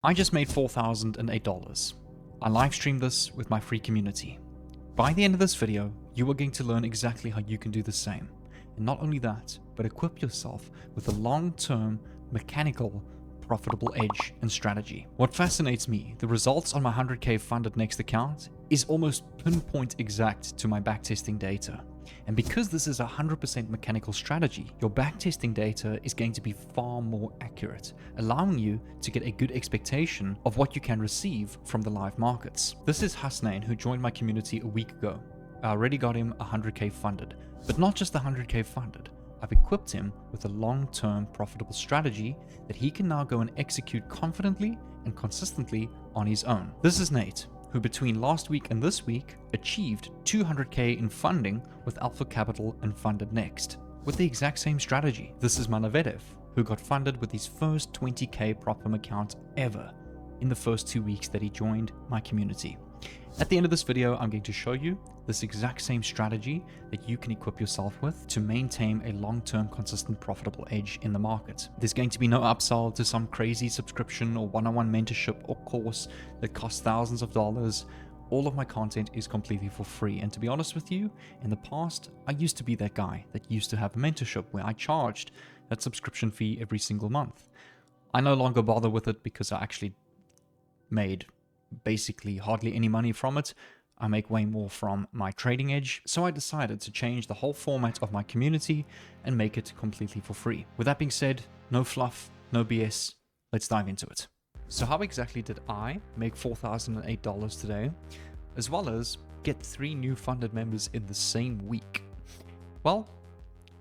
I just made $4,008. I live streamed this with my free community. By the end of this video, you are going to learn exactly how you can do the same. And not only that, but equip yourself with a long-term, mechanical, profitable edge and strategy. What fascinates me, the results on my 100k funded next account is almost pinpoint exact to my backtesting data. And because this is a 100% mechanical strategy, your backtesting data is going to be far more accurate, allowing you to get a good expectation of what you can receive from the live markets. This is Hasnain, who joined my community a week ago. I already got him 100k funded, but not just 100k funded. I've equipped him with a long-term profitable strategy that he can now go and execute confidently and consistently on his own. This is Nate, who between last week and this week achieved 200k in funding with Alpha Capital and Funded Next, with the exact same strategy. This is Manavedev, who got funded with his first 20k Propam account ever in the first 2 weeks that he joined my community. At the end of this video, I'm going to show you this exact same strategy that you can equip yourself with to maintain a long-term, consistent, profitable edge in the market. There's going to be no upsell to some crazy subscription or one-on-one mentorship or course that costs thousands of dollars. All of my content is completely for free. And to be honest with you, in the past, I used to be that guy that used to have a mentorship where I charged that subscription fee every single month. I no longer bother with it because I actually made basically hardly any money from it. I make way more from my trading edge, so I decided to change the whole format of my community and make it completely for free. With that being said, no fluff, no BS, let's dive into it. So how exactly did I make $4,008 today, as well as get 3 new funded members in the same week? Well,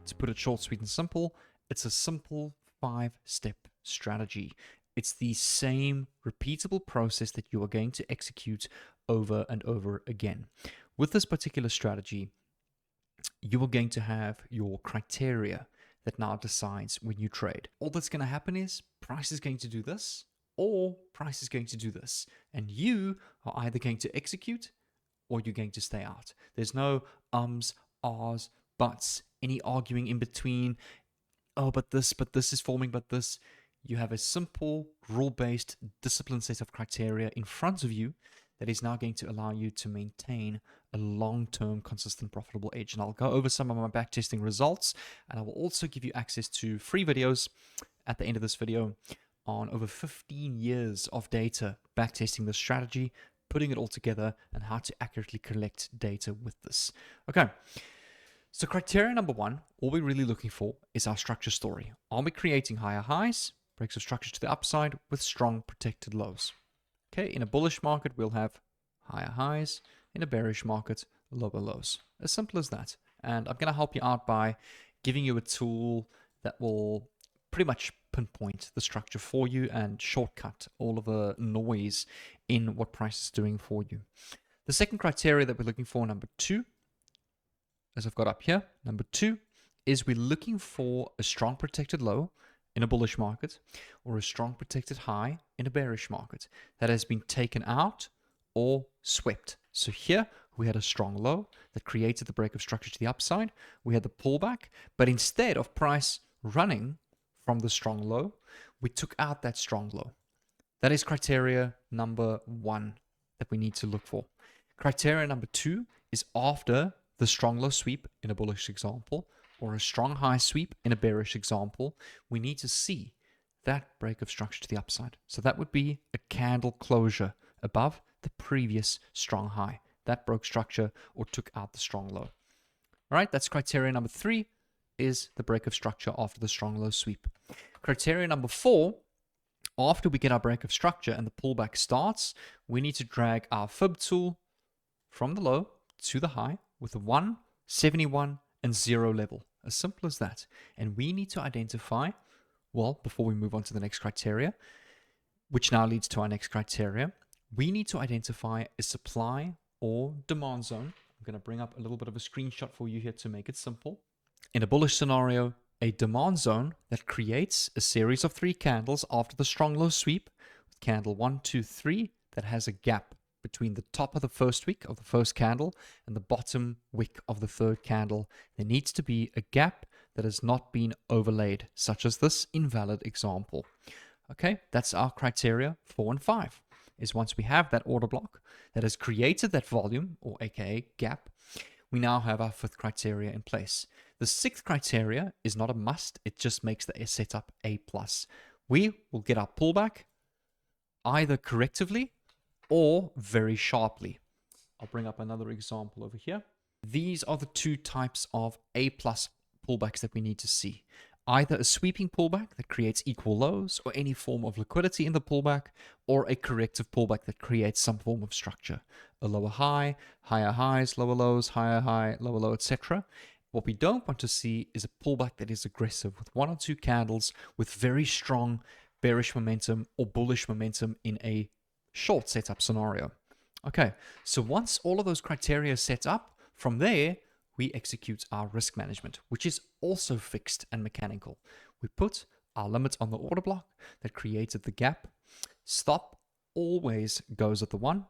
to put it short, sweet and simple, it's a simple 5-step strategy. It's the same repeatable process that you are going to execute over and over again. With this particular strategy, you are going to have your criteria that now decides when you trade. All that's going to happen is price is going to do this or price is going to do this. And you are either going to execute or you're going to stay out. There's no ums, ahs, buts, any arguing in between. Oh, but this is forming, but this. You have a simple, rule-based, disciplined set of criteria in front of you that is now going to allow you to maintain a long-term, consistent, profitable edge. And I'll go over some of my backtesting results, and I will also give you access to free videos at the end of this video on over 15 years of data backtesting this strategy, putting it all together, and how to accurately collect data with this. Okay. So criteria number 1, all we're really looking for is our structure story. Are we creating higher highs, breaks of structure to the upside with strong protected lows? Okay, in a bullish market, we'll have higher highs. In a bearish market, lower lows. As simple as that. And I'm going to help you out by giving you a tool that will pretty much pinpoint the structure for you and shortcut all of the noise in what price is doing for you. The second criteria that we're looking for, number 2, as I've got up here, number 2 is we're looking for a strong protected low in a bullish market or a strong protected high in a bearish market that has been taken out or swept. So here we had a strong low that created the break of structure to the upside. We had the pullback, but instead of price running from the strong low, we took out that strong low. That is criteria number 1 that we need to look for. Criteria number 2 is after the strong low sweep in a bullish example or a strong high sweep in a bearish example, we need to see that break of structure to the upside. So that would be a candle closure above the previous strong high. That broke structure or took out the strong low. All right, that's criteria number 3 is the break of structure after the strong low sweep. Criteria number 4, after we get our break of structure and the pullback starts, we need to drag our fib tool from the low to the high with a 1, 71, and 0 level. As simple as that. And we need to identify, well, before we move on to the next criteria, which now leads to our next criteria, we need to identify a supply or demand zone. I'm going to bring up a little bit of a screenshot for you here to make it simple. In a bullish scenario, a demand zone that creates a series of 3 candles after the strong low sweep, with candle 1, 2, 3, that has a gap between the top of the first wick of the first candle and the bottom wick of the third candle. There needs to be a gap that has not been overlaid, such as this invalid example. Okay, that's our criteria 4 and 5. Is once we have that order block that has created that volume, or aka gap, we now have our 5th criteria in place. The 6th criteria is not a must, it just makes the setup A+. We will get our pullback either correctively or very sharply. I'll bring up another example over here. These are the 2 types of A+ pullbacks that we need to see. Either a sweeping pullback that creates equal lows or any form of liquidity in the pullback, or a corrective pullback that creates some form of structure. A lower high, higher highs, lower lows, higher high, lower low, etc. What we don't want to see is a pullback that is aggressive with 1 or 2 candles with very strong bearish momentum or bullish momentum in a short setup scenario. Okay, so once all of those criteria are set up, from there, we execute our risk management, which is also fixed and mechanical. We put our limits on the order block that created the gap. Stop always goes at the 1,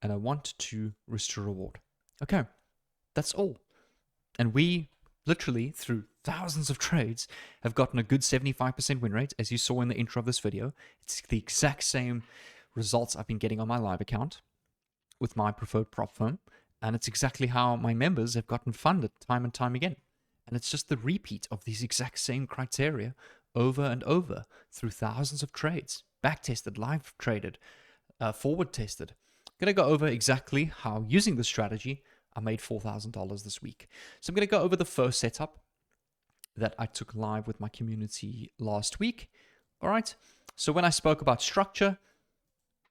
and a 1 to 2 risk to reward. Okay, that's all. And we literally, through thousands of trades, have gotten a good 75% win rate, as you saw in the intro of this video. It's the exact same results I've been getting on my live account with my preferred prop firm. And it's exactly how my members have gotten funded time and time again. And it's just the repeat of these exact same criteria over and over through thousands of trades, back tested, live traded, forward tested. I'm going to go over exactly how, using this strategy, I made $4,000 this week. So I'm going to go over the first setup that I took live with my community last week. All right. So when I spoke about structure,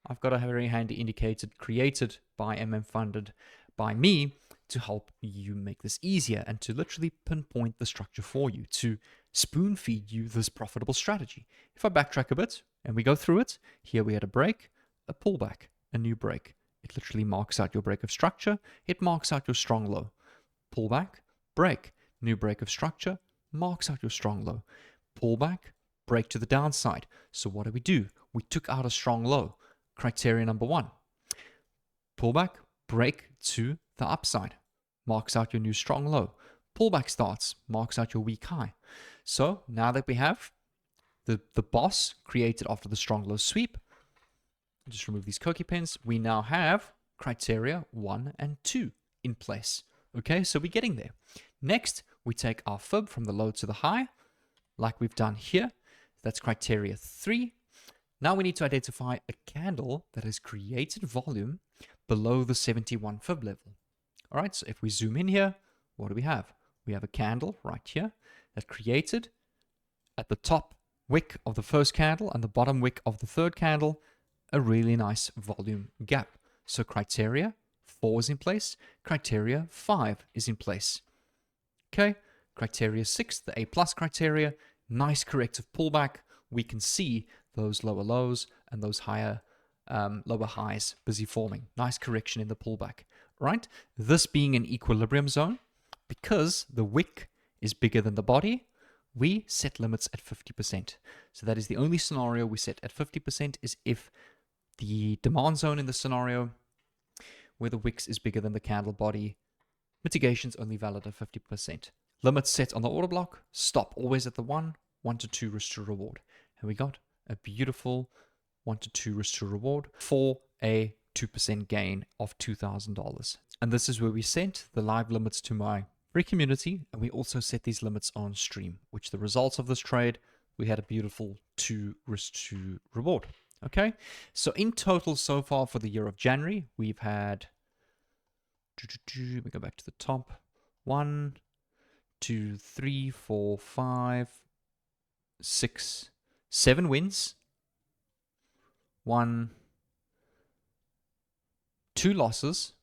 I've got a very handy indicator created by Funded by me to help you make this easier and to literally pinpoint the structure for you, to spoon feed you this profitable strategy. If I backtrack a bit and we go through it, here we had a break, a pullback, a new break. It literally marks out your break of structure. It marks out your strong low. Pullback, break, new break of structure, marks out your strong low. Pullback, break to the downside. So what do? We took out a strong low. Criteria number 1. Pullback, break to the upside. Marks out your new strong low. Pullback starts, marks out your weak high. So now that we have the boss created after the strong low sweep, just remove these Koki pins, we now have criteria 1 and 2 in place. Okay, so we're getting there. Next, we take our fib from the low to the high, like we've done here. That's criteria 3. Now we need to identify a candle that has created volume below the 71 fib level. All right, so if we zoom in here, what do we have? We have a candle right here that created at the top wick of the first candle and the bottom wick of the third candle a really nice volume gap. So criteria 4 is in place, criteria 5 is in place. Okay, criteria 6, the A+ criteria, nice corrective pullback. We can see those lower lows and those higher lower highs busy forming. Nice correction in the pullback, right? This being an equilibrium zone, because the wick is bigger than the body, we set limits at 50%. So that is the only scenario we set at 50%, is if the demand zone in the scenario where the wicks is bigger than the candle body, mitigation's only valid at 50%. Limits set on the order block, stop always at the 1 to 2 risk to reward. And we got a beautiful 1 to 2 risk to reward for a 2% gain of $2,000. And this is where we sent the live limits to my free community, and we also set these limits on stream, which the results of this trade, we had a beautiful 2 risk to reward. Okay, so in total so far for the year of January, we've had, let me go back to the top, 1, 2, 3, 4, 5, 6, 7 wins, 2 losses,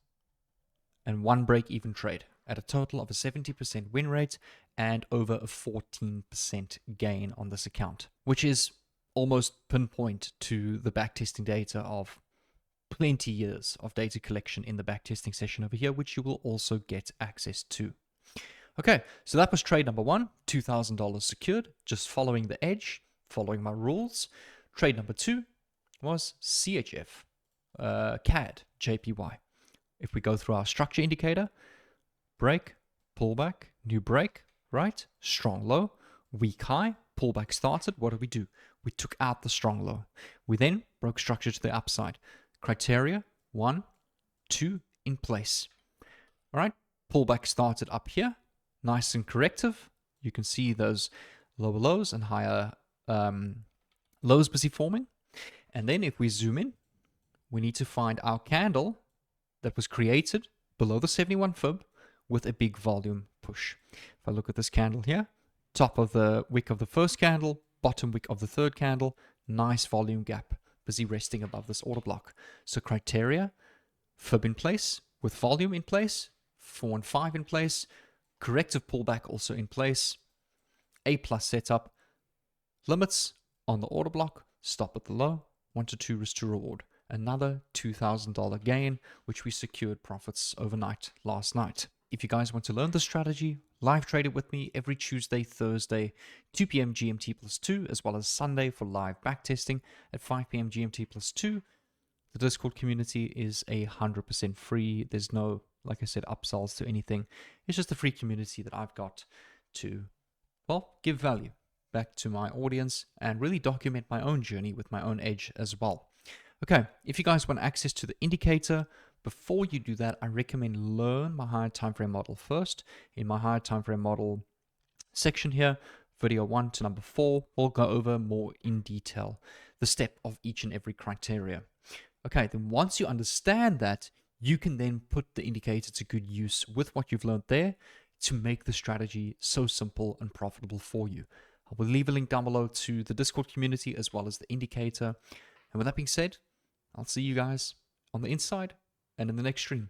and 1 break-even trade, at a total of a 70% win rate and over a 14% gain on this account, which is almost pinpoint to the backtesting data of plenty years of data collection in the backtesting session over here, which you will also get access to. Okay, so that was trade number 1, $2,000 secured, just following the edge, following my rules. Trade number 2 was CHF, CAD, JPY. If we go through our structure indicator, break, pullback, new break, right? Strong low, weak high, pullback started, what did we do? We took out the strong low. We then broke structure to the upside. Criteria, 1, 2, in place. All right, pullback started up here, nice and corrective. You can see those lower lows and higher lows busy forming. And then if we zoom in, we need to find our candle that was created below the 71 fib with a big volume push. If I look at this candle here, top of the wick of the first candle, bottom wick of the third candle, nice volume gap, busy resting above this order block. So criteria, fib in place with volume in place, 4 and 5 in place, corrective pullback also in place, A+ setup, limits on the order block, stop at the low, 1 to 2 risk to reward. Another $2,000 gain, which we secured profits overnight last night. If you guys want to learn the strategy, live trade it with me every Tuesday, Thursday, 2 p.m. GMT plus 2, as well as Sunday for live backtesting at 5 p.m. GMT plus 2. The Discord community is 100% free. There's no, like I said, upsells to anything. It's just a free community that I've got to, well, give value back to my audience and really document my own journey with my own edge as well. Okay, if you guys want access to the indicator, before you do that, I recommend learn my higher time frame model first. In my higher time frame model section here, video 1 to number 4, we'll go over more in detail the step of each and every criteria. Okay, then once you understand that, you can then put the indicator to good use with what you've learned there to make the strategy so simple and profitable for you. I will leave a link down below to the Discord community as well as the indicator. And with that being said, I'll see you guys on the inside and in the next stream.